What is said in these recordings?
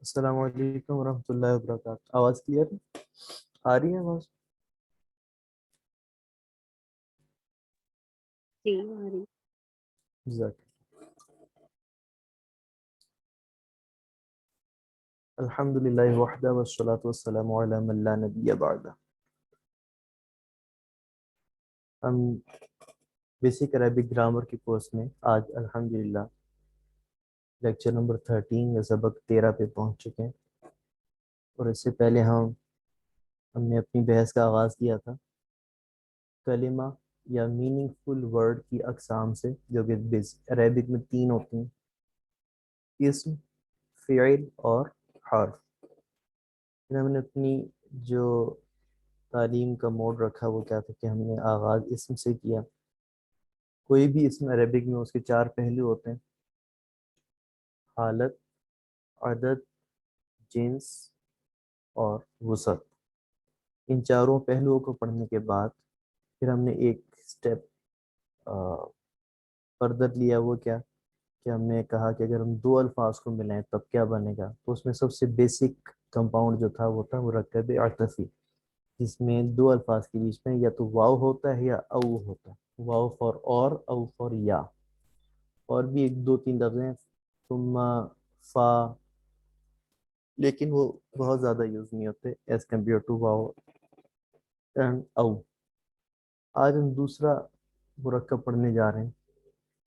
السلام علیکم ورحمۃ اللہ وبرکاتہ. آواز کلیئر آ رہی ہے آواز؟ جی آ رہی. جزاک. الحمد للہ وحدہ والصلاۃ والسلام علی من لا نبی بعدہ. ہم بیسک عربک گرامر کی کورس میں آج الحمدللہ لیکچر نمبر 13 یا سبق 13 پہ پہنچ چکے ہیں. اور اس سے پہلے ہم نے اپنی بحث کا آغاز کیا تھا کلمہ یا میننگ فل ورڈ کی اقسام سے، جو کہ عربک میں 3 ہوتی ہیں: اسم، فعل اور حرف. پھر ہم نے اپنی جو تعلیم کا موڈ رکھا وہ کیا تھا کہ ہم نے آغاز اسم سے کیا. کوئی بھی اسم عربک میں اس کے 4 پہلو ہوتے ہیں: حالت، عدد، جنس اور وسعت. ان چاروں پہلوؤں کو پڑھنے کے بعد پھر ہم نے ایک سٹیپ فردر لیا. وہ کیا کہ ہم نے کہا کہ اگر ہم 2 الفاظ کو ملائیں تب کیا بنے گا. تو اس میں سب سے بیسک کمپاؤنڈ جو تھا وہ تھا مرکب عطفی، جس میں 2 الفاظ کے بیچ میں یا تو واو ہوتا ہے یا او ہوتا ہے. واو فار اور، او فار یا. اور بھی 1 2 3 لفظ ہیں، ثم، فا، لیکن وہ بہت زیادہ یوز نہیں ہوتے ایز کمپیئر ٹو واو اینڈ او. آج ہم دوسرا مرکب پڑھنے جا رہے ہیں،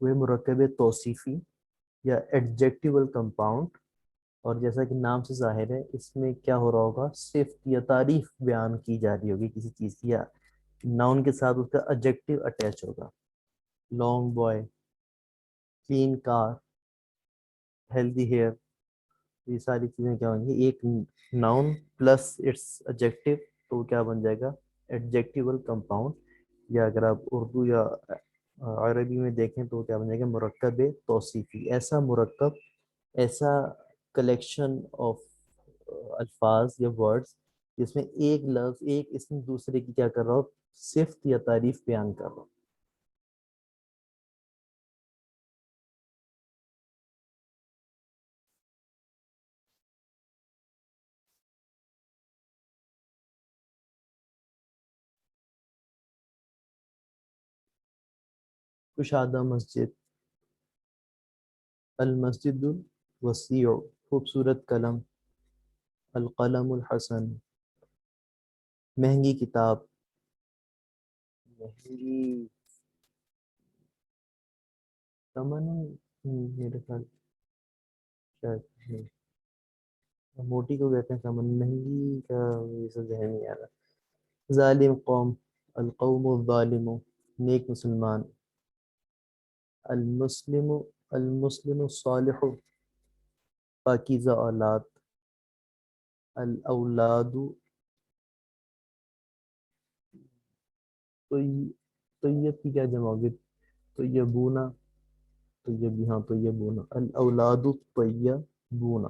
وہ مرکب توصیفی یا ایڈجیکٹیول کمپاؤنڈ. اور جیسا کہ نام سے ظاہر ہے اس میں کیا ہو رہا ہوگا، صفت یا تعریف بیان کی جا رہی ہوگی کسی چیز کی، یا ناؤن کے ساتھ اس کا ایڈجیکٹیو اٹیچ ہوگا. لانگ بوائے، کلین کار، ہیلدی ہیئر، یہ ساری چیزیں کیا ہوں گی ایک ناؤن پلس اٹس ایڈجیکٹیو، تو وہ کیا بن جائے گا، ایڈجیکٹیول کمپاؤنڈ. یا اگر آپ اردو یا عربی میں دیکھیں تو کیا بن جائے گا، مرکب توصیفی. ایسا مرکب، ایسا کلیکشن آف الفاظ یا ورڈز جس میں ایک لفظ، ایک اسم دوسرے کی کیا کر رہا ہو، صفت یا تعریف بیان کر رہا ہو. کشادہ مسجد، المسجد الوسیع، خوبصورت قلم، القلم الحسن، مہنگی کتاب. مہنگی ثمن، میرے خیال شاید موٹی کو کہتے ہیں ثمن، مہنگی کا یہ سب ذہن نہیں آ رہا. ظالم قوم، القوم الظالم، نیک مسلمان. المسلم، المسلم الصالح، پاکیزہ اولاد. الاولاد، طیب کی کیا جمع ہوگی، طیبونا، طیب، ہاں طیبونا. الاولاد الطیبون.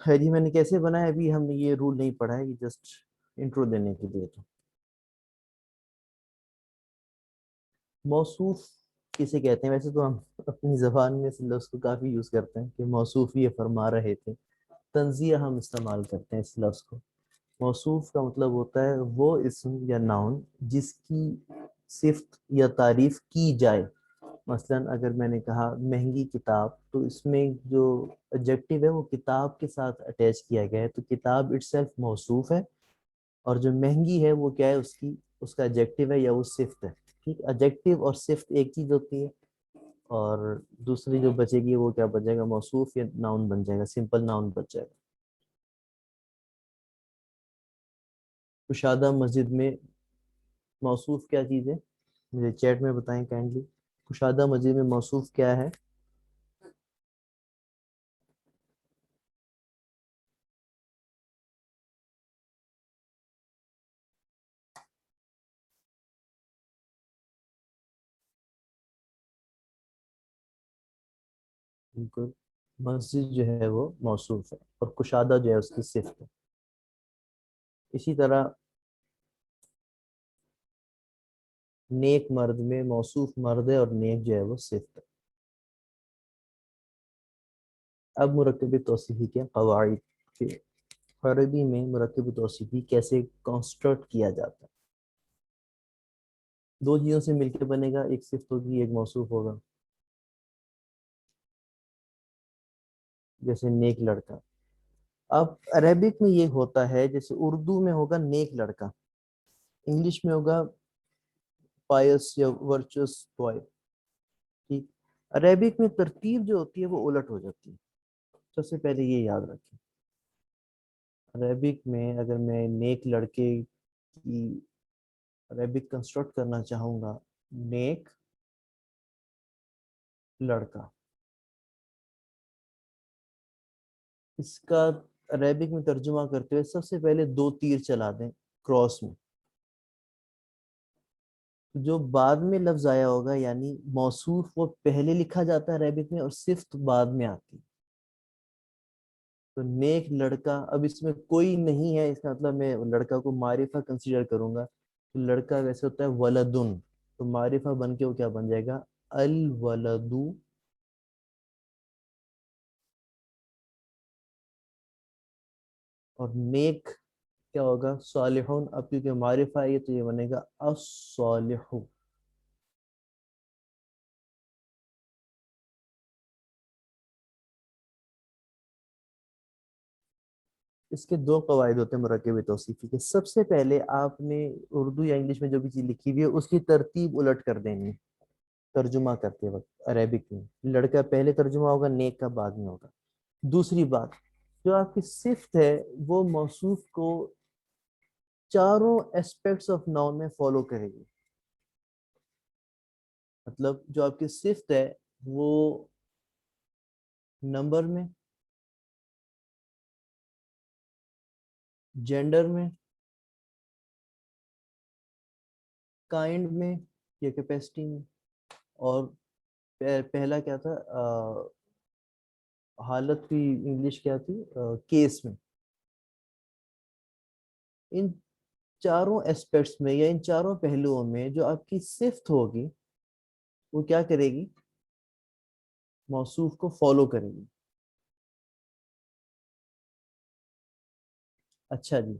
خیر یہ میں نے کیسے بنایا، ابھی ہم نے یہ رول نہیں پڑھا ہے، یہ جسٹ انٹرو دینے کے لیے تھا. موصوف کسے کہتے ہیں؟ ویسے تو ہم اپنی زبان میں اس لفظ کو کافی یوز کرتے ہیں کہ موصوف یہ فرما رہے تھے. تنزیہ ہم استعمال کرتے ہیں اس لفظ کو. موصوف کا مطلب ہوتا ہے وہ اسم یا ناؤن جس کی صفت یا تعریف کی جائے. مثلا اگر میں نے کہا مہنگی کتاب، تو اس میں جو ایڈجیکٹیو ہے وہ کتاب کے ساتھ اٹیچ کیا گیا ہے، تو کتاب اٹ سیلف موصوف ہے. اور جو مہنگی ہے وہ کیا ہے، اس کا ایڈجیکٹیو ہے یا وہ صفت ہے. ٹھیک، ایڈجیکٹیو اور صفت ایک چیز ہوتی ہے، اور دوسری جو بچے گی وہ کیا بچے گا، موصوف یا ناؤن بن جائے گا، سمپل ناؤن بچ جائے گا. کشادہ مسجد میں موصوف کیا چیز ہے، مجھے چیٹ میں بتائیں کائنڈلی. کشادہ مسجد میں موصوف کیا ہے؟ بالکل، مسجد جو ہے وہ موصوف ہے اور کشادہ جو ہے اس کی صفت ہے. اسی طرح نیک مرد میں موصوف مرد ہے اور نیک جو ہے وہ صفت ہے. اب مرکب توصیفی کے قواعد کے عربی میں مرکب توصیفی کیسے کنسٹرکٹ کیا جاتا ہے. دو چیزوں سے مل کے بنے گا, ایک صفت ہوگی ایک موصوف ہوگا. جیسے نیک لڑکا. اب عربک میں یہ ہوتا ہے جیسے اردو میں ہوگا نیک لڑکا, انگلش میں ہوگا پائس یا ورچوس بوائے. ٹھیک. عربک میں ترتیب جو ہوتی ہے وہ الٹ ہو جاتی ہے. سب سے پہلے یہ یاد رکھیں, عربک میں اگر میں نیک لڑکے کی عربک کنسٹرکٹ کرنا چاہوں گا, نیک لڑکا, اس کا عربک میں ترجمہ کرتے ہوئے سب سے پہلے دو تیر چلا دیں کراس میں. جو بعد میں لفظ آیا ہوگا یعنی موصوف وہ پہلے لکھا جاتا ہے عربک میں اور صفت بعد میں آتی. تو نیک لڑکا, اب اس میں کوئی نہیں ہے, اس کا مطلب میں لڑکا کو معرفہ کنسیڈر کروں گا, تو لڑکا ویسے ہوتا ہے ولدن, تو معرفہ بن کے وہ کیا بن جائے گا, الولدو. اور نیک کیا ہوگا, صالحون. اب کیونکہ معرفہ ہے تو یہ بنے گا الصالح. اس کے دو قواعد ہوتے ہیں مرکب توصیفی کے. سب سے پہلے آپ نے اردو یا انگلش میں جو بھی چیز لکھی ہوئی ہے اس کی ترتیب الٹ کر دینی ہے ترجمہ کرتے وقت. عربک میں لڑکا پہلے ترجمہ ہوگا, نیک کا بعد میں ہوگا. دوسری بات, جو آپ کی صفت ہے وہ موصوف کو چاروں اسپیکٹس آف ناؤن میں فالو کرے گی. مطلب جو آپ کی صفت ہے وہ نمبر میں, جینڈر میں, کائنڈ میں یا کیپیسٹی میں, اور پہلا کیا تھا حالت کی انگلش کیا تھی, کیس میں. ان چاروں اسپیکٹس میں یا ان چاروں پہلوؤں میں جو آپ کی صفت ہوگی وہ کیا کرے گی, موصوف کو فالو کرے گی. اچھا جی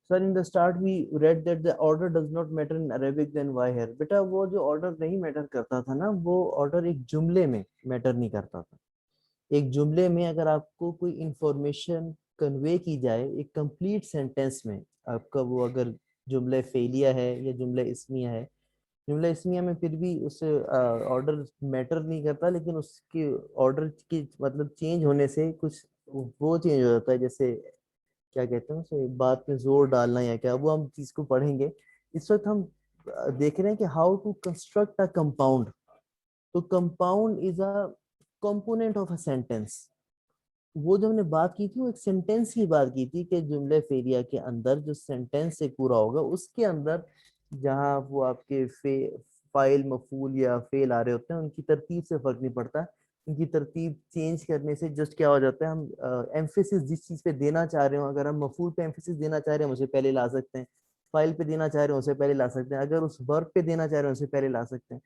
سر, ان the start we read that the order does not matter in Arabic, then why here. بیٹا وہ جو آرڈر نہیں میٹر کرتا تھا نا, وہ آرڈر ایک جملے میں میٹر نہیں کرتا تھا. ایک جملے میں اگر آپ کو کوئی انفارمیشن کنوے کی جائے ایک کمپلیٹ سینٹینس میں, آپ کا وہ اگر جملہ فعلیہ ہے یا جملہ اسمیہ ہے, جملہ اسمیہ میں پھر بھی اس سے آرڈر میٹر نہیں کرتا, لیکن اس کے آرڈر کی مطلب چینج ہونے سے کچھ وہ چینج ہو جاتا ہے. جیسے کیا کہتے ہیں اسے, بات میں زور ڈالنا یا کیا, وہ ہم چیز کو پڑھیں گے. اس وقت ہم دیکھ رہے ہیں کہ how to construct a compound. تو compound is a component of a sentence. وہ جو ہم نے بات کی تھی وہ ایک سینٹینس کی بات کی تھی کہ جملہ فعلیہ کے اندر جو سینٹینس سے پورا ہوگا اس کے اندر جہاں وہ آپ کے فائل مفعول یا فعل آ رہے ہوتے ہیں ان کی ترتیب سے فرق نہیں پڑتا. ان کی ترتیب چینج کرنے سے جسٹ کیا ہو جاتا ہے, ہم ایمفیسس جس چیز پہ دینا چاہ رہے ہوں, اگر ہم مفعول پہ ایمفیسس دینا چاہ رہے ہیں اسے پہلے لا سکتے ہیں, فائل پہ دینا چاہ رہے ہیں اسے پہلے لا سکتے ہیں, اگر اس ورب پہ دینا چاہ رہے ہیں اسے پہلے لا سکتے ہیں.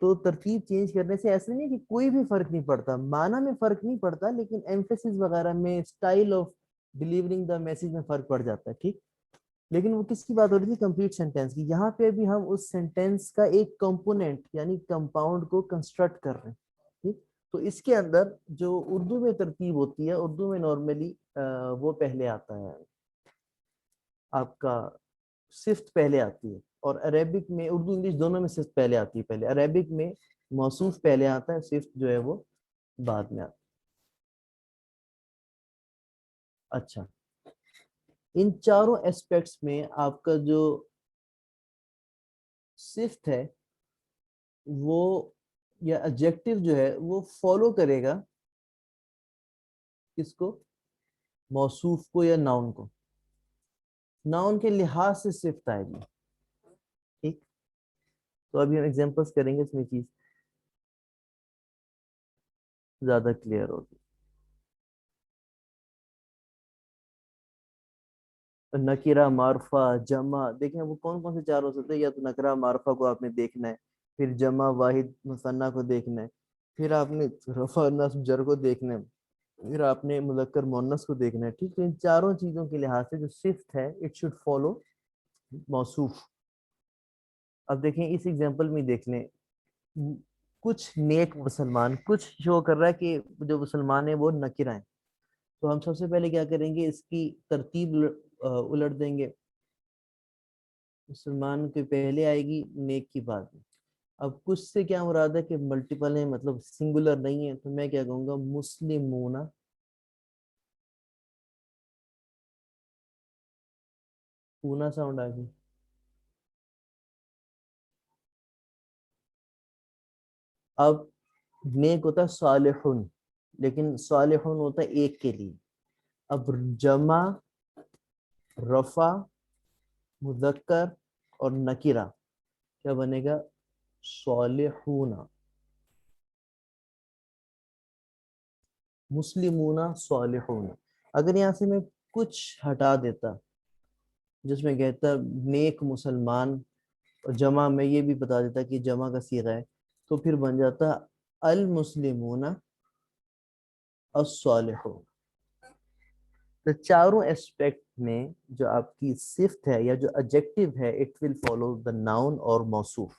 تو ترتیب چینج کرنے سے ایسا نہیں ہے کہ کوئی بھی فرق نہیں پڑتا, معنی میں فرق نہیں پڑتا, لیکن ایمفیسس وغیرہ میں, style of delivering the message میں فرق پڑ جاتا ہے. ٹھیک. لیکن وہ کس کی بات ہو رہی تھی, کمپلیٹ سینٹینس کی. یہاں پہ بھی ہم اس سینٹینس کا ایک کمپوننٹ یعنی کمپاؤنڈ کو کنسٹرکٹ کر رہے ہیں. ٹھیک. تو اس کے اندر جو اردو میں ترتیب ہوتی ہے, اردو میں نارملی وہ پہلے آتا ہے, آپ کا صفت پہلے آتی ہے, اور عربک میں, اردو انگلش دونوں میں صفت پہلے آتی ہے. پہلے عربک میں موصوف پہلے آتا ہے, صفت جو ہے وہ بعد میں آتی ہے. اچھا, ان چاروں اسپیکٹس میں آپ کا جو صفت ہے وہ یا ایڈجیکٹو جو ہے وہ فالو کرے گا کس کو, موصوف کو یا ناؤن کو. ناؤن کے لحاظ سے صفت آئے گی. ٹھیک. تو ابھی ہم ایگزامپلس کریں گے, اس میں چیز زیادہ کلیئر ہوگی. نکرہ, معرفہ, جمع, دیکھیں وہ کون کون سے چار ہو سکتے ہیں. یا تو نکرہ معرفہ کو آپ نے دیکھنا ہے, پھر جمع واحد مثنیٰ کو دیکھنا ہے, پھر آپ نے رفع نصب جر کو دیکھنا ہے, پھر آپ نے مذکر مؤنث کو دیکھنا ہے. ٹھیک. تو ان چاروں چیزوں کے لحاظ سے جو صفت ہے اٹ شوڈ فالو موصوف. اب دیکھیں اس ایگزامپل میں دیکھ لیں, کچھ نیک مسلمان, کچھ شو کر رہا ہے کہ جو مسلمان ہیں وہ نکرہ ہیں, تو ہم سب سے پہلے کیا کریں گے, اس کی ترتیب الٹ دیں گے. مسلمان کے پہلے آئے گی, نیک کی بعد میں. اب کچھ سے کیا مراد ہے کہ ملٹیپل ہیں, مطلب سنگولر نہیں ہے, تو میں کیا کہوں گا مسلمون. پونا ساؤنڈ آ گئی. اب نیک ہوتا ہے صالحون, لیکن صالحون ہوتا ہے ایک کے لیے. اب جمع, رفع, مذکر اور نکرہ کیا بنے گا, صالحون. مسلمون صالحون. اگر یہاں سے میں کچھ ہٹا دیتا جس میں کہتا نیک مسلمان, اور جمع میں یہ بھی بتا دیتا کہ جمع کا صیغہ ہے, تو پھر بن جاتا المسلمون الصالحون. تو چاروں اسپیکٹ میں جو آپ کی صفت ہے یا جو ایڈجیکٹو ہے it will follow the noun اور موصوف.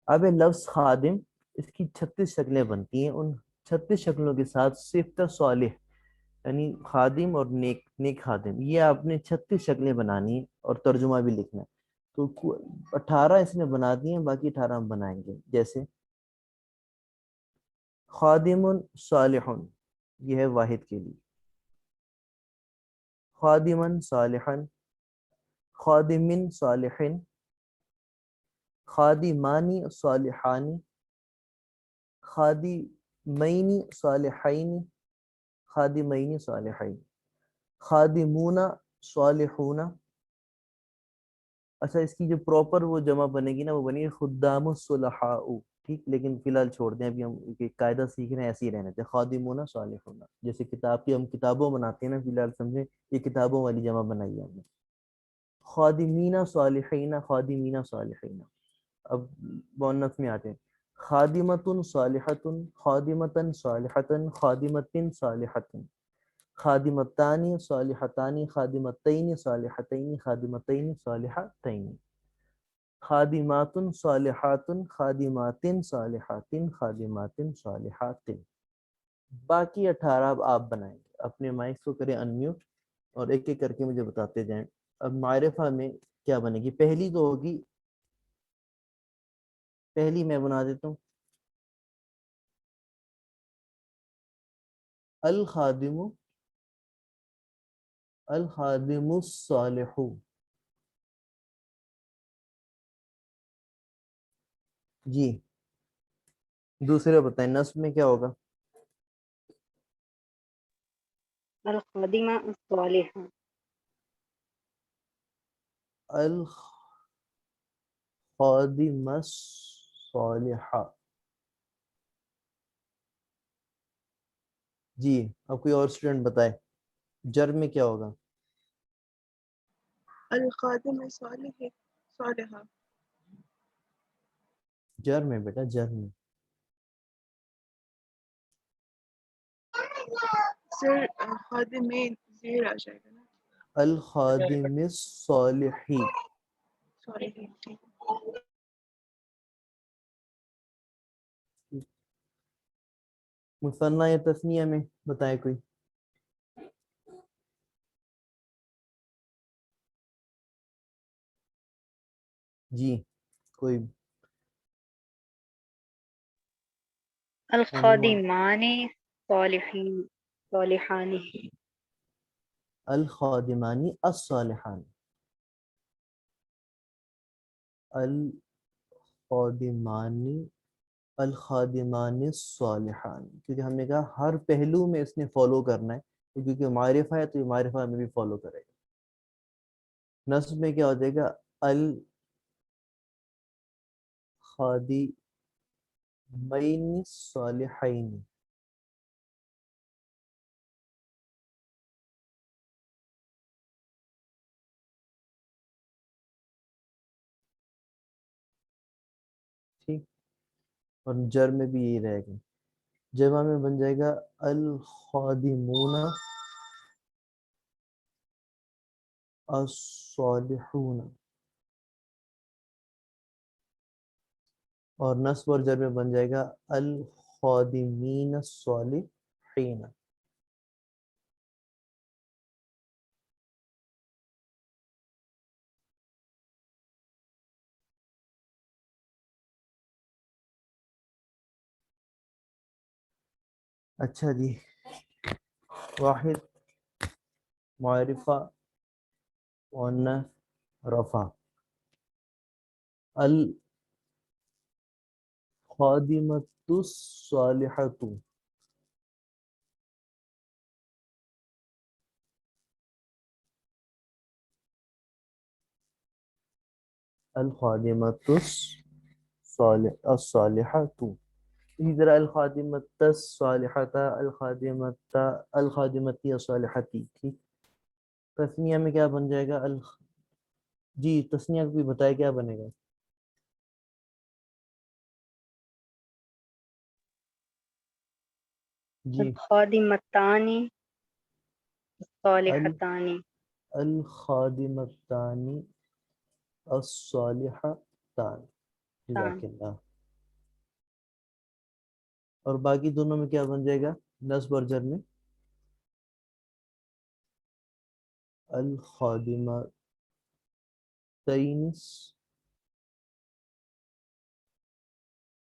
اب لفظ خادم, اس کی 36 شکلیں بنتی ہیں. ان 36 شکلوں کے ساتھ صفت صالح یعنی خادم اور نیک, نیک خادم, یہ آپ نے 36 شکلیں بنانی ہیں اور ترجمہ بھی لکھنا ہے. تو 18 اس نے بنا دی ہیں, باقی 18 ہم بنائیں گے. جیسے خادم صالح, یہ ہے واحد کے لیے. خادما صالحا, خادم صالح, خادمانی صالحانی, خادمین صالحین, خادمین صالحین, خادمون صالحون. اچھا اس کی جو پراپر وہ جمع بنے گی نا, وہ بنے گی خدام الصلحاء. ٹھیک, لیکن فی الحال چھوڑ دیں, ابھی ہم قاعدہ سیکھ رہے ہیں, ایسے ہی رہنے تھے خادمون صالحون. جیسے کتاب کی ہم کتابوں بناتے ہیں نا, فی الحال سمجھیں یہ کتابوں والی جمع بنائی ہے ہم نے. خادمین صالحین, خادمین صالحین. اب مؤنث میں آتے ہیں, خادمۃ صالحۃ, خادمۃ صالحۃ, خادمۃ صالحۃ, خادمتان صالحتان, خادمتین صالحتین, خادمتین صالحتین, خادمات صالحات, خادمات صالحات, خادمات صالحات. باقی 18 اب آپ بنائیں گے. اپنے مائک کو کریں انمیوٹ اور ایک ایک کر کے مجھے بتاتے جائیں. اب معرفہ میں کیا بنے گی, پہلی تو ہوگی, پہلی میں بنا دیتا ہوں, الخادم, الخادم الصالح. جی دوسرے بتائیں, نصب میں کیا ہوگا, الخادمہ الصالحہ. الخادم الصالحہ. جی اب کوئی اور اسٹوڈنٹ بتائے, جر میں کیا ہوگا, الخادم صالح صالحہ. جر میں بیٹا, جر میں. سر خادم میں زیر آ جائے گا نا, الخادم الصالحی. صالح. مثنیٰ یا تثنیہ میں بتائے کوئی, جی کوئی الخادمان صالحین صالحان. الخادمانی الصالحان, الخادمانی, الخادمان الصالحان. کیونکہ ہم نے کہا ہر پہلو میں اس نے فالو کرنا ہے, کیونکہ معرفہ ہے تو یہ معرفہ میں بھی فالو کرے گا. نصب میں کیا ہو جائے گا, الخادمین الصالحین. ٹھیک, اور جر میں بھی یہی رہے گا. جمع میں بن جائے گا الخادمون الصالحون، اور نصب اور جر میں بن جائے گا الخادمین الصالحین. اچھا جی، واحد معرفہ مؤنث رفع. الخادمۃ الصالحۃ، الخادمۃ الصالحۃ. اسی طرح الخادمۃ الصالحۃ، الخادمتی الصالحتی. ٹھیک، تسنیہ میں کیا بن جائے گا جی تسنیہ بھی بتائے کیا بنے گا. جی الخادمتان الصالحتان. الخادمتان الصالحتان. جزاک اللہ. اور باقی دونوں میں کیا بن جائے گا نصب اور جر میں؟ الخادمتین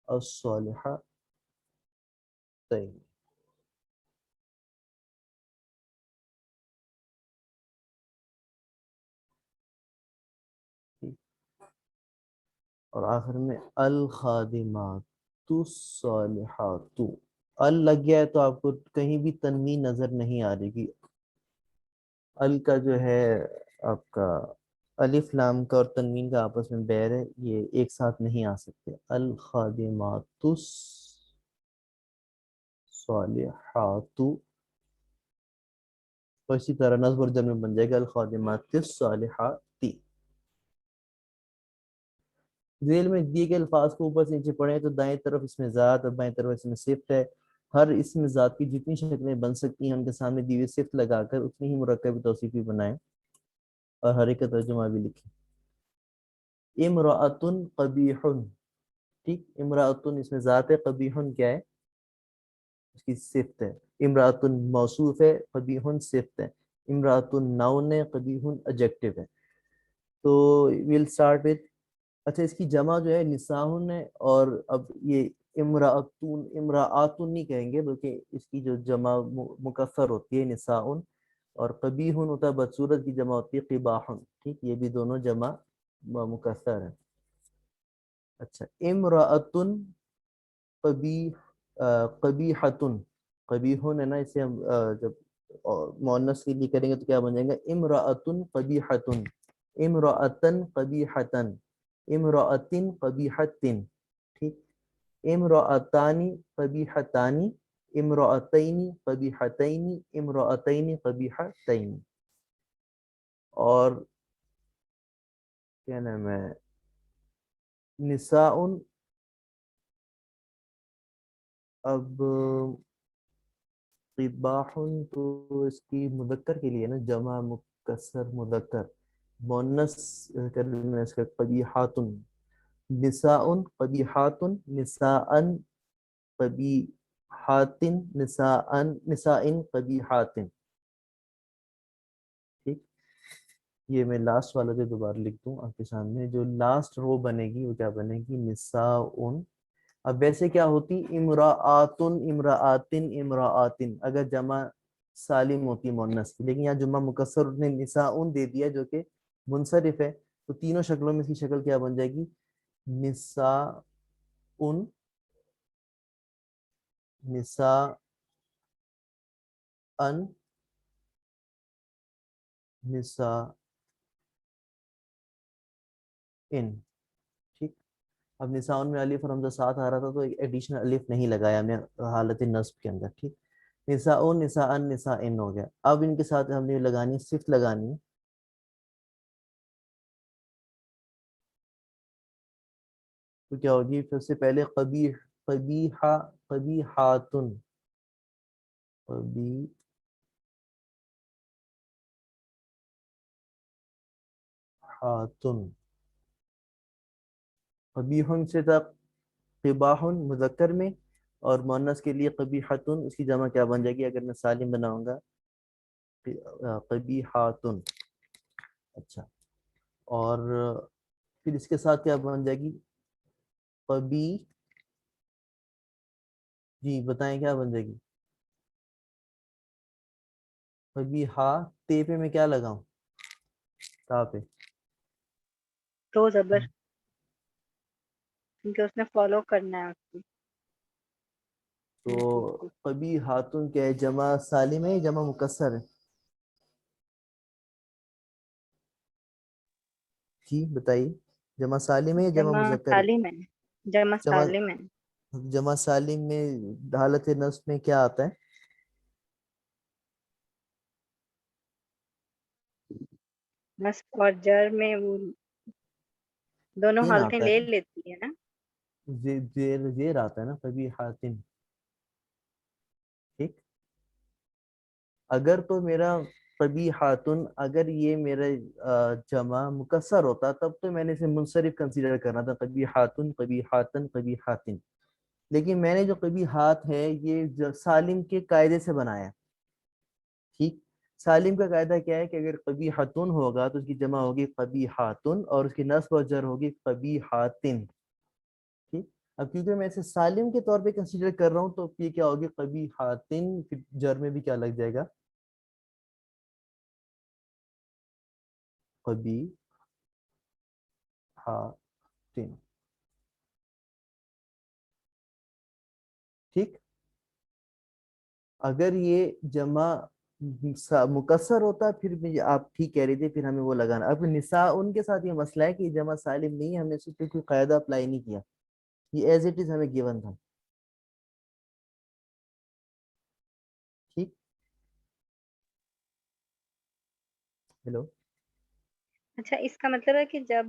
الصالحتین. اور آخر میں الخادمات الصالحات. لگ گیا ہے تو آپ کو کہیں بھی تنوین نظر نہیں آ رہی گی. کا جو ہے آپ کا الف لام کا اور تنوین کا آپس میں بیر ہے، یہ ایک ساتھ نہیں آ سکتے. الخادمات الصالحات. تو اسی طرح نصب اور جر میں بن جائے گا الخادمات الصالحات. ذیل میں دیے گئے الفاظ کو اوپر سے نیچے پڑھیں تو دائیں طرف اس میں ذات اور بائیں طرف اس میں صفت ہے. ہر اسم ذات کی جتنی شکلیں بن سکتی ہیں ان کے سامنے دی ہوئی صفت لگا کر اتنی ہی مرکب توصیفی بنائیں اور ہر ایک کا ترجمہ بھی لکھیں. امرأۃ قبیح. ٹھیک، امرأۃ اس میں ذات ہے، قبیح کیا ہے؟ اس کی صفت ہے. امرأۃ موصوف ہے، قبیح صفت ہے. امرأۃ ناؤن ہے، قبیح ایڈجیکٹو ہے. تو ویل اسٹارٹ وتھ، اچھا اس کی جمع جو ہے نساؤن ہے، اور اب یہ امراۃن نہیں کہیں گے بلکہ اس کی جو جمع مکسر ہوتی ہے نساؤن، اور قبیح ہوتا ہے بدصورت کی جمع ہوتی ہے قباحن. ٹھیک، یہ بھی دونوں جمع مکسر ہے. اچھا امراۃن قبیحتن. قبیحن ہے نا، اسے ہم جب مؤنث کے لیے کریں گے تو کیا بن جائے گا امراۃن قبیحتن، امراۃن قبیحتن، امراۃن قبیحتن. ٹھیک، امراۃان قبیحتان، امراۃین قبیحتین، امراۃین قبیحتین. اور کیا نام ہے نساء، اب قباح تو اس کی مذکر کے لیے نا، جمع مکسر مذکر. مؤنث کرنا اس کا قبیحات. نساء قبیحات، نساء قبیحات، نساء قبیحات. ٹھیک، یہ میں لاسٹ والا جو دوبارہ لکھ دوں آپ کے سامنے، جو لاسٹ رو بنے گی وہ کیا بنے گی نساء. اب ویسے کیا ہوتی امراآتن، امراآتن، امراآتن اگر جمع سالم ہوتی مؤنث کی، لیکن یہاں جمع مکسر نے نساء دے دیا جو کہ منصرف ہے. تو تینوں شکلوں میں اس کی شکل کیا بن جائے گی نساء، نساء نساء. ٹھیک، اب نساء میں الف اور حمزہ ساتھ آ رہا تھا تو ایک ایڈیشنل الف نہیں لگایا ہم نے حالت نصب کے اندر. ٹھیک، نساء نساء نساء ہو گیا. اب ان کے ساتھ ہم نے لگانی صفت لگانی ہے. تو کیا ہوگی؟ پھر سے پہلے قبیح، قبیحہ قبیحاتن، قبیحاتن، قبیحن سے تھا قباحن مذکر میں، اور مؤنث کے لیے قبیحتن، اس کی جمع کیا بن جائے گی اگر میں سالم بناؤں گا؟ قبیحاتن. اچھا، اور پھر اس کے ساتھ کیا بن جائے گی؟ قبی، جی بتائیں کیا بن جائے گی؟ قبیحہ، تے پہ میں کیا لگاؤں؟ تا پہ تو زبر، کیونکہ اس نے فالو کرنا ہے اس کی. تو قبیحاتن کیا ہے؟ جمع سالم ہے یا جمع مکسر ہے؟ جی بتائیے، جمع سالم ہے یا جمع جمع مذکر ہے؟ سالم ہے، جمع جمع سالم ہے. جمع سالم میں حالت نصب میں کیا آتا ہے؟ نصب اور جر میں وہ دونوں تین حالتیں آتا لے ہے، لیتی ہے نا. زیر زیر آتا ہے نا قبیحاتن. ٹھیک، اگر تو میرا قبیحاتن، اگر یہ میرا جمع مکسر ہوتا تب تو میں نے اسے منصرف کنسیڈر کرنا تھا، قبیحاتن قبیحاتن قبیحاتن. لیکن میں نے جو قبیحات ہے یہ سالم کے قاعدے سے بنایا. ٹھیک، سالم کا قاعدہ کیا ہے کہ اگر قبیحتن ہوگا تو اس کی جمع ہوگی قبیحاتن، اور اس کی نصب و جر ہوگی قبیحاتن. ٹھیک، اب کیونکہ میں اسے سالم کے طور پہ کنسیڈر کر رہا ہوں تو یہ کیا ہوگی؟ قبیحاتن، پھر جر میں بھی کیا لگ جائے گا؟ قبیحاتن. ٹھیک، اگر یہ جمع مکسر ہوتا پھر بھی آپ ٹھیک کہہ رہے تھے، پھر ہمیں وہ لگانا. اب نساء ان کے ساتھ یہ مسئلہ ہے کہ یہ جمع سالم نہیں ہے، ہم نے اس پہ کوئی قاعدہ اپلائی نہیں کیا، یہ ایز اٹ از ہمیں گیون تھا. ٹھیک، ہیلو. اچھا، اس کا مطلب ہے کہ جب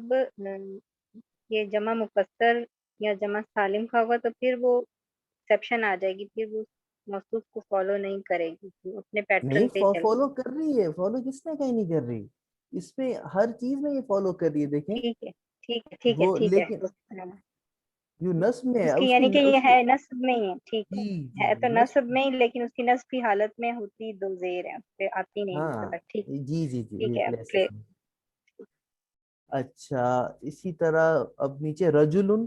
یہ جمع مکسر یا جمع سالم کا ہوگا تو پھر وہ ایکسیپشن آ جائے گی، پھر وہ موصوف کو فالو نہیں کرے گی، اپنے نہیں، پیٹرن پہ ہی چلے فالو گی. کر رہی ہے، فالو کس نے کہیں نہیں کر رہی، اس میں ہر چیز میں یہ فالو کر رہی ہے. دیکھیں ٹھیک ہے، ٹھیک ہے، ٹھیک ہے، وہ، ٹھیک ہے. لیکن جو نصب میں ہے اس کی اس کی یعنی کہ اس یہ کی ہے نصب میں ہی ہے. ٹھیک ہے، جی جی ہے جی تو نصب نصب، میں ہی، لیکن اس کی نصب کی حالت میں ہوتی دو زیر ہے، اس پہ آتی نہیں ہاں نیچے تک. ٹھیک، جی جی جی ٹھیک ہے. بالکل. اچھا، اسی طرح اب نیچے رجلن،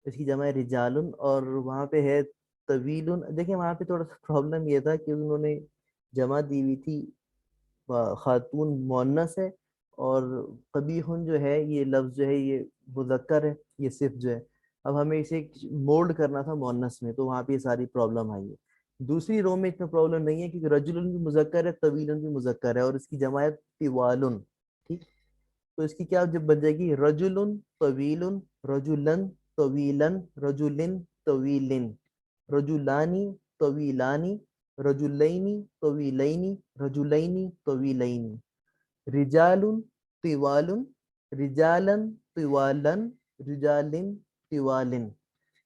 اس کی جمع ہے رجالن، اور وہاں پہ ہے طویلن. دیکھیں وہاں پہ تھوڑا سا پرابلم یہ تھا کہ انہوں نے جمع دی ہوئی تھی، خاتون مؤنث ہے، اور قبیحن جو ہے یہ لفظ جو ہے یہ مذکر ہے، یہ صرف جو ہے. اب ہمیں اسے مولڈ کرنا تھا مؤنث میں، تو وہاں پہ یہ ساری پرابلم آئی ہے. دوسری رو میں اتنا پرابلم نہیں ہے کیونکہ رجلن بھی مذکر ہے، طویلن بھی مذکر ہے، اور اس کی جمع ہے طوالن. ٹھیک، تو اس کی کیا جب بن جائے گی؟ رجل طویل، رجلن طویلن، رجلن طویلن، رجلانی طویلانی، رجلین طویلین، رجلین طویلین، رجال طوال، رجالا طوالن، رجال طوالن.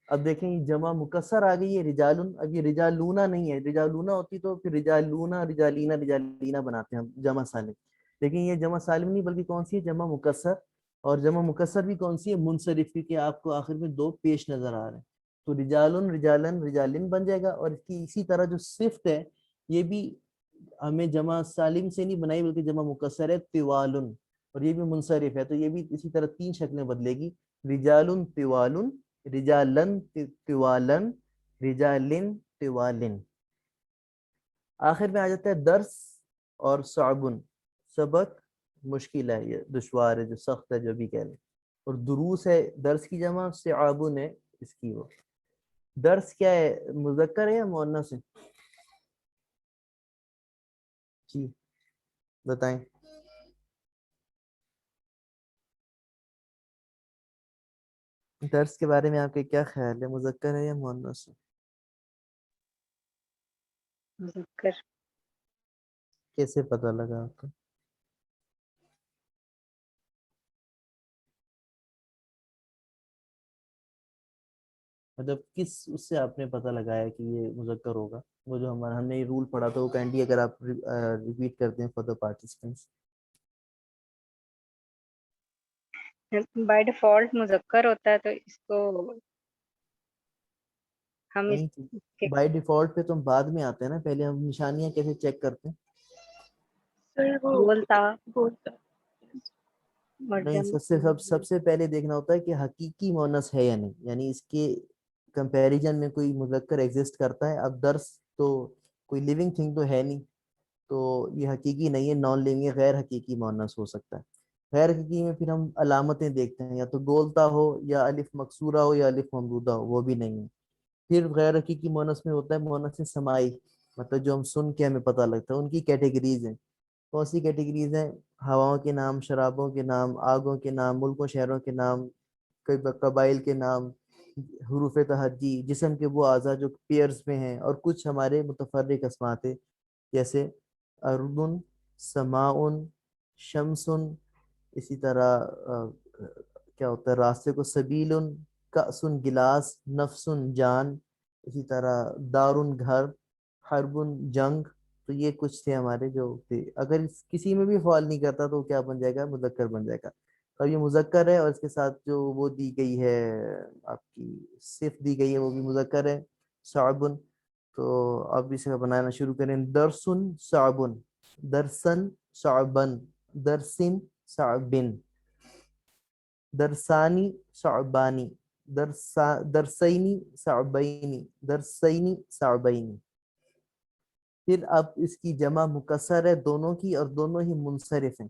اب دیکھیں یہ جمع مکسر آ گئی ہے رجالن. اب یہ رجالونا نہیں ہے، رجالونا ہوتی تو پھر رجالونا رجالینا رجالینا بناتے ہیں ہم جمع سالم. لیکن یہ جمع سالم نہیں بلکہ کون سی ہے؟ جمع مکسر. اور جمع مکسر بھی کون سی ہے؟ منصرف، کیونکہ آپ کو آخر میں دو پیش نظر آ رہے ہیں. تو رجالن رجالن رجالن بن جائے گا. اور اس کی اسی طرح جو صفت ہے یہ بھی ہمیں جمع سالم سے نہیں بنائی بلکہ جمع مکسر ہے طوالن، اور یہ بھی منصرف ہے. تو یہ بھی اسی طرح تین شکلیں بدلے گی، رجال طوالن، رجالن طوالن، رجالن طوالن. آخر میں آ جاتا ہے درس اور صعبن، سبق مشکل ہے، یہ دشوار ہے، جو سخت ہے، جو بھی کہہ لیں. اور دروس ہے درس کی جمع، صعابن ہے اس کی وہ. درس کیا ہے؟ مذکر ہے یا مؤنث ہے؟ جی بتائیں. درس کے بارے میں آپ کے کیا خیال ہے، مذکر ہے یا مؤنث ہے؟ مذکر. کیسے پتہ لگا آپ کو؟ مطلب کس اس سے آپ نے پتہ لگایا کہ یہ مذکر ہوگا؟ وہ جو ہم نے یہ رول پڑھا تھا وہ کائنڈلی اگر آپ ریپیٹ کرتے ہیں for the participants. By default مذکر ہوتا ہے تو اس کو ہم اس نہیں بائی ڈیفالٹ پہ تو ہم بعد میں آتے ہیں نا, پہلے ہم نشانیاں کیسے چیک کرتے ہیں؟ سر وہ بولتا بولتا اور نہیں, سب سے پہلے دیکھنا ہوتا ہے کہ حقیقی مؤنث ہے یا نہیں, یعنی اس کے کمپیریزن میں کوئی مذکر ایگزسٹ کرتا ہے. اب درس تو کوئی لیونگ تھنگ تو ہے نہیں, تو یہ حقیقی نہیں ہے, نان لیونگ ہے, غیر حقیقی مؤنث ہو سکتا ہے. غیر حقیقی میں پھر ہم علامتیں دیکھتے ہیں, یا تو گولتا ہو یا الف مکسورہ ہو یا الف ممدودہ ہو, وہ بھی نہیں ہے. پھر غیر حقیقی مؤنث میں ہوتا ہے مؤنث سماعی, مطلب جو ہم سن کے ہمیں پتہ لگتا ہے. ان کی کیٹیگریز ہیں. کون سی کیٹیگریز ہیں؟ ہواؤں کے نام, شرابوں کے نام, آگوں کے نام, ملکوں شہروں کے نام, قبائل کے نام, حروف تہجی, جسم کے وہ اعضاء جو پیئرز میں ہیں, اور کچھ ہمارے متفرق اسماء تھے جیسے اردن, سماؤن, شمسن, اسی طرح کیا ہوتا ہے راستے کو سبیلن, کأسن گلاس, نفسن جان, اسی طرح دارن گھر, حربن جنگ. تو یہ کچھ تھے ہمارے جو تھے. اگر کسی میں بھی فال نہیں کرتا تو کیا بن جائے گا؟ مذکر بن جائے گا. اور یہ مذکر ہے, اور اس کے ساتھ جو وہ دی گئی ہے آپ کی صفت دی گئی ہے وہ بھی مذکر ہے, صعبن. تو اب اسے بنانا شروع کریں. درسن صعبن, درسن صعبن, درسن صعبن, درسانی صعبانی, درسینی صعبینی, درسینی صعبینی. پھر اب اس کی جمع مکسر ہے دونوں کی, اور دونوں ہی منصرف ہیں.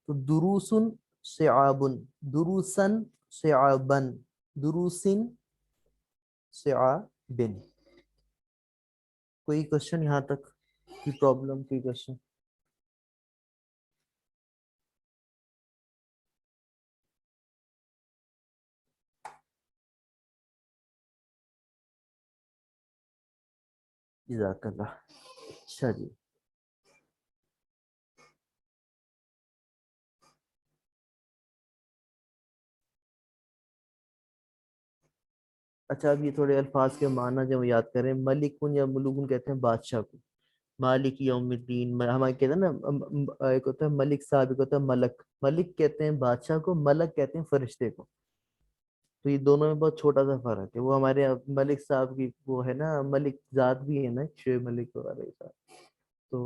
تو دروسن صعابن, دروسن صعابن, دروسن صعابن. کوئی کوشچن یہاں تک؟ کوئی پرابلم, کوئی کوشچن؟ جزاک اللہ. اچھا جی, اچھا اب یہ تھوڑے الفاظ کے معنی جب یاد کریں. ملکن یا ملوکن کہتے ہیں بادشاہ کو. مالک یوم الدین, ہمارے کہتے ہیں نا ایک ہوتا ہے ملک صاحب, ایک ہوتا ہے ملک. ملک کہتے ہیں بادشاہ کو, ملک کہتے ہیں فرشتے کو. تو یہ دونوں میں بہت چھوٹا سا فرق ہے. وہ ہمارے ملک صاحب کی وہ ہے نا, ملک ذات بھی ہے نا, شعیب ملک وغیرہ کے ساتھ. تو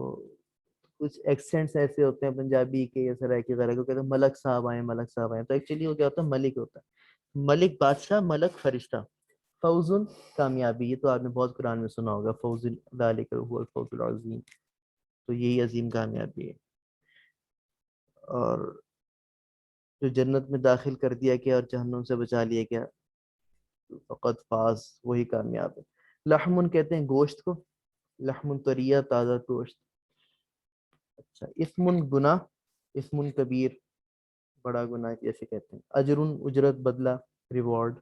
کچھ ایکسینٹس ایسے ہوتے ہیں پنجابی کے یا سرائکی وغیرہ کو کہتے ہیں ملک صاحب آئے, ملک صاحب آئے. تو ایکچولی وہ کیا ہوتا ہے؟ ملک ہوتا ہے. ملک بادشاہ, ملک فرشتہ. فوزن کامیابی, یہ تو آپ نے بہت قرآن میں سنا ہوگا, فوز ذالک هو الفوز العظیم. تو یہی عظیم کامیابی ہے. اور جو جنت میں داخل کر دیا گیا اور جہنم سے بچا لیا گیا, فقط فاز, وہی کامیاب ہے. لحمن کہتے ہیں گوشت کو, لحمن طریہ, تازہ گوشت. اچھا, اسمن گناہ, اسمن کبیر, بڑا گناہ جیسے کہتے ہیں. اجرن اجرت, بدلہ, ریوارڈ.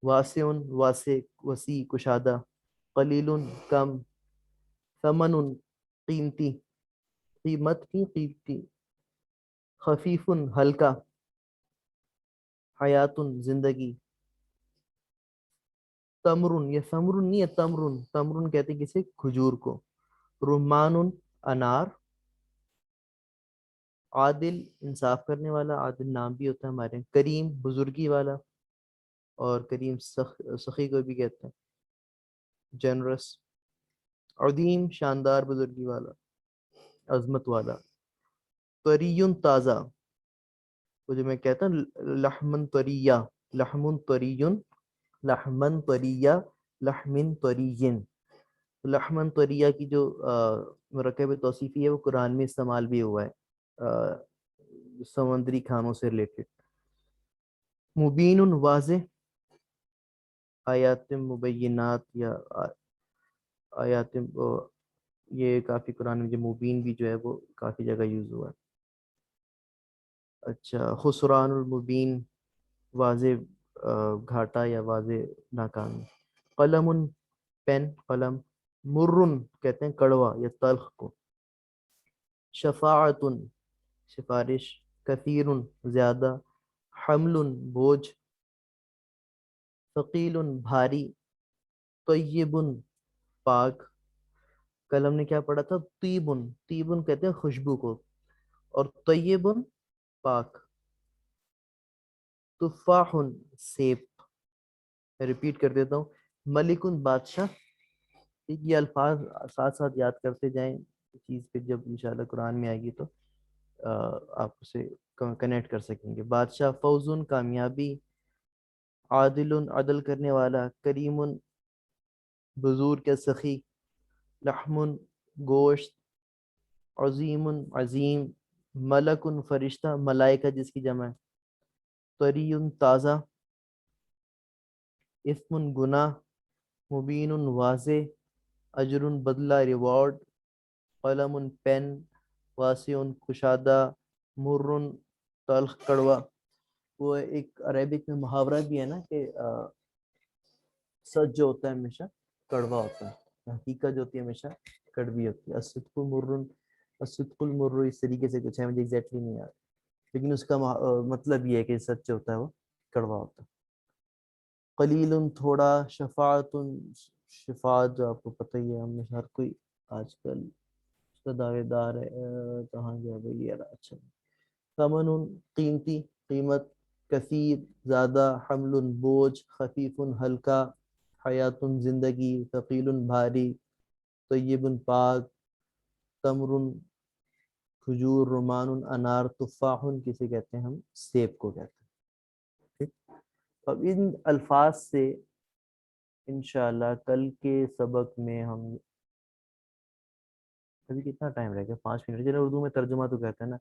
واسع واسع, وسیع, کشادہ. قلیل کم. ثمن قیمتی, قیمت کی, قیمتی. خفیف ہلکا. حیات زندگی. تمرن, یہ ثمرن نہیں ہے, تمرن, تمرن کہتے ہیں کسی کھجور کو. رمان انار. عادل انصاف کرنے والا, عادل نام بھی ہوتا ہے ہمارے. کریم بزرگی والا, اور کریم سخی کو بھی کہتے ہیں, جنرس. عظیم شاندار, بزرگی والا, عظمت والا. طریٌ تازہ, وہ جو میں کہتا ہوں لحمن طریہ, لحمن طریٌ, لحمن طریہ, لحمن طریٍ. لحمن طریہ کی جو مرکب توصیفی ہے وہ قرآن میں استعمال بھی ہوا ہے سمندری کھانوں سے ریلیٹڈ. مبین واضح, آیات مبینات یا آیات, یہ کافی قرآن میں جو مبین بھی جو ہے وہ کافی جگہ یوز ہوا ہے. اچھا, خسران المبین, واضح گھاٹا یا واضح ناکامی. قلم پین, قلم. مرن کہتے ہیں کڑوا یا تلخ کو. شفاعت سفارش. کثیر زیادہ. حمل بوجھ. ثقیل بھاری, طیبن پاک. کل ہم نے کیا پڑھا تھا؟ طیبن، طیبن کہتے ہیں خوشبو کو، اور طیبن پاک. تفاحن سیب. میں ریپیٹ کر دیتا ہوں، ملکن بادشاہ. یہ الفاظ ساتھ ساتھ یاد کرتے جائیں، چیز پہ جب انشاءاللہ قرآن میں آئے گی تو آپ اسے کنیکٹ کر سکیں گے. بادشاہ. فوزن کامیابی. عادل عدل کرنے والا. کریم بزرگ یا سخی. لحم گوشت. عظیم عظیم. ملک فرشتہ، ملائکہ جس کی جمع ہے. طری تازہ. اثم گناہ. مبین واضح. اجر بدلہ ریوارڈ. قلم پین. واسع کشادہ. مر تلخ کڑوا. وہ ایک عربک میں محاورہ بھی ہے نا کہ سچ جو ہوتا ہے ہمیشہ کڑوا ہوتا ہے، حقیقت جو ہوتی ہے ہمیشہ کڑوی ہوتی ہے. الصدق مر، الصدق المر، اس طریقے سے کچھ ہے، مجھے ایگزیکٹلی نہیں یاد، لیکن اس کا مطلب یہ ہے کہ سچ جو ہوتا ہے وہ کڑوا ہوتا ہے. قلیل تھوڑا. شفاعت شفاعت جو آپ کو پتہ ہی ہے، ہم میں ہر کوئی آج کل اس کا دعوے دار ہے. کہاں گیا بھائی یار؟ اچھا. ثمن قیمتی، قیمت. کثیر زیادہ. حمل بوجھ. خفیف ہلکا. حیات زندگی. ثقیل بھاری. طیب پاک. تمر کھجور. رمان انار. تفاح کسے کہتے ہیں ہم؟ سیب کو کہتے ہیں. ٹھیک. اب ان الفاظ سے انشاءاللہ کل کے سبق میں ہم، ابھی کتنا ٹائم رہ گیا؟ 5 منٹ. چلے اردو میں ترجمہ تو کہتے ہیں نا.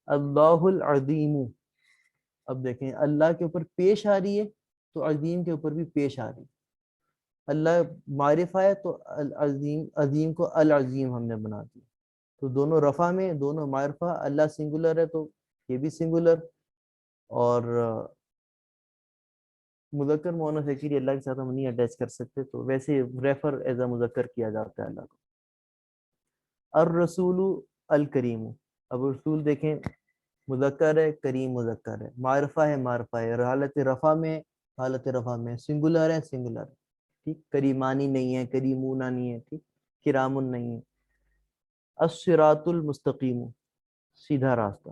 اللہ العظیم. اب دیکھیں اللہ کے اوپر پیش آ رہی ہے تو عظیم کے اوپر بھی پیش آ رہی ہے. اللہ معرفہ ہے تو العظیم، عظیم کو العظیم ہم نے بنا دیا. تو دونوں رفع میں، دونوں معرفہ. اللہ سنگولر ہے تو یہ بھی سنگولر، اور مذکر مؤنث ایکچولی اللہ کے ساتھ ہم نہیں اٹیچ کر سکتے، تو ویسے ریفر ایز اے مذکر کیا جاتا ہے اللہ کو. الرسول الکریم. اب رسول دیکھیں مذکر ہے، کریم مذکر ہے، معرفہ ہے، معرفہ ہے، حالت رفع میں، حالت رفع میں سنگولر ہے، سنگولر ہے. ٹھیک. کریمانی نہیں ہے، کریمونا نہیں ہے. ٹھیک. کرامن نہیں ہے. الصراط المستقیم، سیدھا راستہ.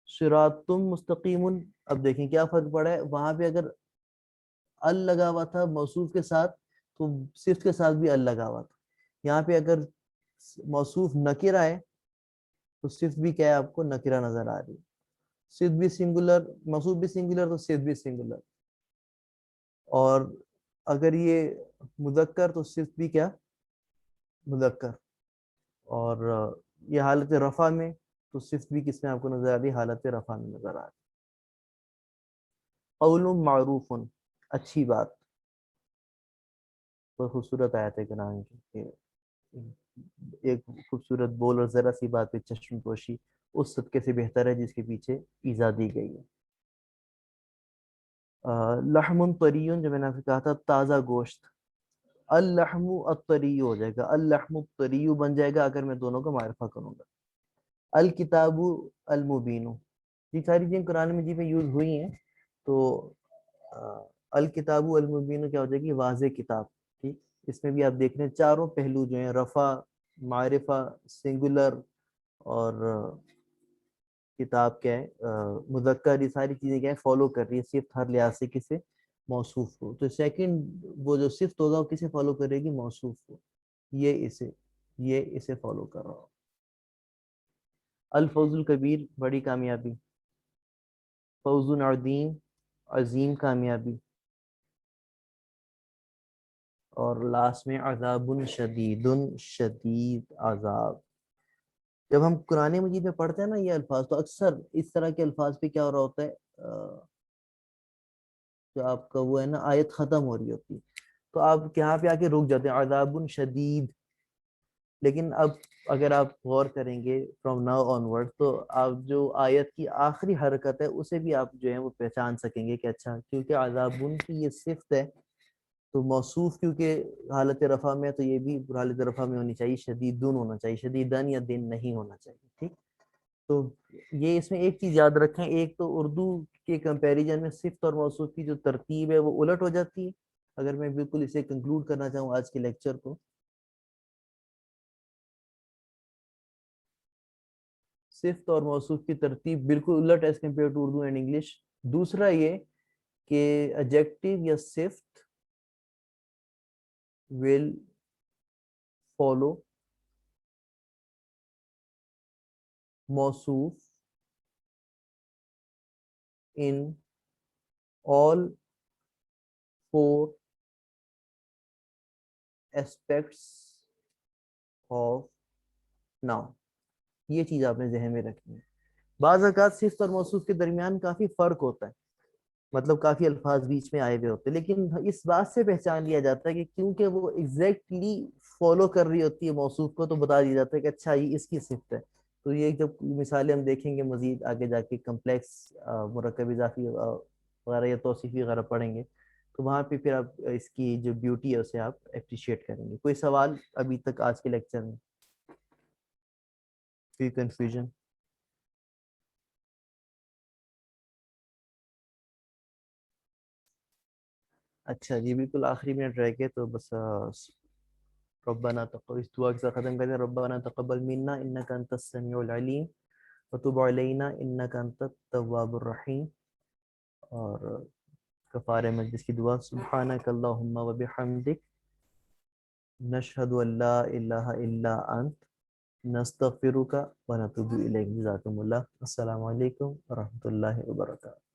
صراطم مستقیم. اب دیکھیں کیا فرق پڑا ہے وہاں پہ، اگر ال لگا ہوا تھا موصوف کے ساتھ تو صفت کے ساتھ بھی ال لگا ہوا تھا. یہاں پہ اگر موصوف نکرہ ہے تو صفت بھی کیا ہے؟ آپ کو نکرہ نظر آ رہی ہے. صفت بھی سنگولر، موصوف بھی سنگولر، تو صفت بھی سنگولر. اور اگر یہ مذکر تو صفت بھی کیا؟ مذکر. اور یہ حالت رفع میں تو صفت بھی کس میں آپ کو نظر آ رہی ہے؟ حالت رفع میں نظر آ رہی. قول معروف، اچھی بات. بہت خوبصورت آیت ہے قرآن کی کہ ایک خوبصورت بول اور ذرا سی بات پہ چشم پوشی اس صدقے سے بہتر ہے جس کے پیچھے ایذا دی گئی ہے. لحم طریون، جو میں نے آپ سے کہا تھا تازہ گوشت. اللحم الطری ہو جائے گا، اللحم الطری بن جائے گا اگر میں دونوں کا معرفہ کروں گا. الکتاب المبین، یہ ساری چیزیں قرآن مجید میں یوز ہوئی ہیں. تو الکتاب المبین کیا ہو جائے گی؟ واضح کتاب. ٹھیک. اس میں بھی آپ دیکھ رہے ہیں چاروں پہلو جو ہیں، رفع، معرفہ، سنگولر، اور کتاب کیا ہے؟ مذکر. یہ ساری چیزیں کیا ہے؟ فالو کر رہی ہے صرف ہر لحاظ سے کسے؟ موصوف کو. تو سیکنڈ وہ جو صفت ہوگا وہ کسے فالو کرے گی؟ موصوف کو. یہ اسے فالو کر رہا ہو. الفوز الکبیر، بڑی کامیابی. فوز عظیم، عظیم کامیابی. اور لاسٹ میں عذاب شدید، شدید عذاب. جب ہم قرآن مجید میں پڑھتے ہیں نا یہ الفاظ، تو اکثر اس طرح کے الفاظ پہ کیا ہو رہا ہوتا ہے؟ جو آپ کا وہ ہے نا آیت ختم ہو رہی ہوتی ہے تو آپ یہاں پہ آ کے رک جاتے ہیں، عذاب شدید. لیکن اب اگر آپ غور کریں گے فرام ناؤ آن ورڈ، تو آپ جو آیت کی آخری حرکت ہے اسے بھی آپ جو ہے وہ پہچان سکیں گے کہ اچھا کیونکہ عذابن کی یہ صفت ہے تو موصوف کیونکہ حالت رفع میں، تو یہ بھی حالت رفع میں ہونی چاہیے، شدیدن ہونا چاہیے، شدیدن یا دن نہیں ہونا چاہیے. ٹھیک. تو یہ اس میں ایک چیز یاد رکھیں، ایک تو اردو کے کمپیریزن میں صفت اور موصوف کی جو ترتیب ہے وہ الٹ ہو جاتی ہے، اگر میں بالکل اسے کنکلوڈ کرنا چاہوں آج کے لیکچر کو، صفت اور موصوف کی ترتیب بالکل الٹ as compare to Urdu and English. دوسرا یہ کہ ایڈجیکٹو یا صفت will follow موصوف in all 4 aspects of noun. یہ چیز آپ نے ذہن میں رکھنی ہے. بعض اوقات صفت اور موصوف کے درمیان کافی فرق ہوتا ہے، مطلب کافی الفاظ بیچ میں آئے ہوئے ہوتے ہیں، لیکن اس بات سے پہچان لیا جاتا ہے کہ کیونکہ وہ ایگزیکٹلی فالو کر رہی ہوتی ہے موصوف کو، تو بتا دیا جاتا ہے کہ اچھا یہ اس کی صفت ہے. تو یہ جب مثالیں ہم دیکھیں گے مزید آگے جا کے کمپلیکس مرکب اضافی وغیرہ یا توصیفی وغیرہ پڑھیں گے، تو وہاں پہ پھر آپ اس کی جو بیوٹی ہے اسے آپ اپریشیٹ کریں گے. کوئی سوال ابھی تک آج کے لیکچر میں؟ کوئی کنفیوژن؟ اچھا جی، بالکل آخری منٹ رہ گئے تو بس ربنا تقبل، اس دعا کے ساتھ ختم کرتے ہیں. ربنا تقبل منا انک انت السمیع العلیم وتب علینا انک انت التواب الرحیم. اور کفارہ مجلس کی دعا، سبحانک اللہم وبحمدک نشہد ان لا الہ الا انت نستغفرک ونتوب الیک. جزاکم اللہ. السلام علیکم ورحمۃ اللہ وبرکاتہ.